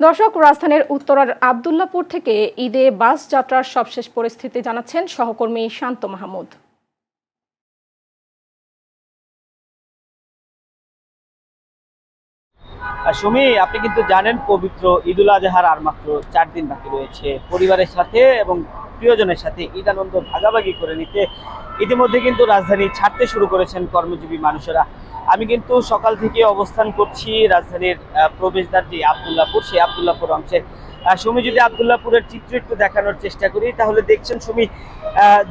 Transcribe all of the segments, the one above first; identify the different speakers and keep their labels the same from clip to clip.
Speaker 1: দর্শক, রাজধানীর উত্তরার আব্দুল্লাহপুর থেকে ঈদে বাস যাত্রার সবশেষ পরিস্থিতি জানাচ্ছেন সহকর্মী শান্ত মাহমুদ।
Speaker 2: সুমি, আপনি কিন্তু জানেন পবিত্র ঈদুল আজহার আর মাত্র 4 দিন বাকি রয়েছে। পরিবারের সাথে এবং প্রিয়জনের সাথে ঈদ আনন্দ ভাগাভাগি করে নিতে ইতিমধ্যে কিন্তু রাজধানী ছাড়তে শুরু করেছেন কর্মজীবী মানুষেরা। আমি কিন্তু সকাল থেকে অবস্থান করছি রাজধানীর প্রবেশদ্বার যে আব্দুল্লাহপুর, সেই আব্দুল্লাহপুর অংশে। সুমি, যদি আব্দুল্লাহপুরের চিত্র একটু দেখানোর চেষ্টা করি তাহলে দেখছেন সুমি,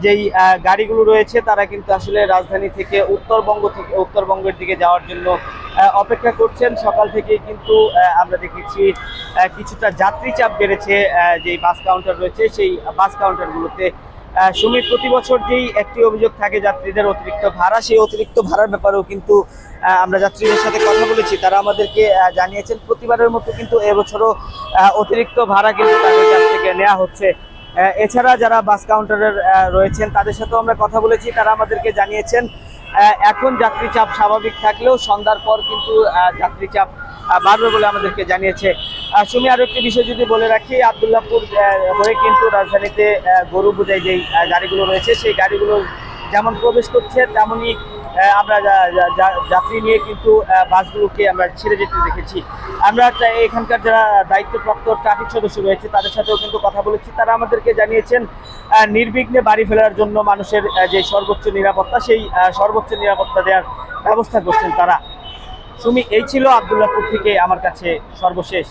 Speaker 2: যেই গাড়িগুলো রয়েছে তারা কিন্তু আসলে রাজধানী থেকে উত্তরবঙ্গের দিকে যাওয়ার জন্য অপেক্ষা করছেন। সকাল থেকে কিন্তু আমরা দেখেছি কিছুটা যাত্রী চাপ বেড়েছে। যেই বাস কাউন্টার রয়েছে সেই বাস কাউন্টারগুলোতে সুমি, প্রতি বছর যেই একটি অভিযোগ থাকে যাত্রীদের অতিরিক্ত ভাড়া, সেই অতিরিক্ত ভাড়ার ব্যাপারেও কিন্তু আমরা যাত্রীদের সাথে কথা বলেছি। তারা আমাদেরকে জানিয়েছেন প্রতিবারের মতো কিন্তু এবছরও অতিরিক্ত ভাড়া কিন্তু তাদের কাছ থেকে নেওয়া হচ্ছে। এছাড়া যারা বাস কাউন্টারের রয়েছেন তাদের সাথেও আমরা কথা বলেছি। তারা আমাদেরকে জানিয়েছেন এখন যাত্রী চাপ স্বাভাবিক থাকলেও সন্ধ্যার পর কিন্তু যাত্রী চাপ বাড়বে বলে আমাদেরকে জানিয়েছে। সুমি, আরো একটি বিষয় যদি বলে রাখি, আব্দুল্লাহপুর হয়ে কিন্তু রাজধানীতে গরু বোঝাই যেই গাড়িগুলো রয়েছে সেই গাড়িগুলো যেমন প্রবেশ করছে তেমনই আমরা যাত্রী নিয়ে কিন্তু বাসগুলোকে আমরা ছেড়ে যেতে দেখেছি। আমরা এখানকার যারা দায়িত্বপ্রাপ্ত ট্রাফিক সদস্য রয়েছে তাদের সাথেও কিন্তু কথা বলেছি। তারা আমাদেরকে জানিয়েছেন নির্বিঘ্নে বাড়ি ফেরার জন্য মানুষের যে সর্বোচ্চ নিরাপত্তা, সেই সর্বোচ্চ নিরাপত্তা দেওয়ার ব্যবস্থা করছেন তারা। সুমি, এই ছিল আব্দুল্লাহপুর থেকে আমার কাছে সর্বশেষ।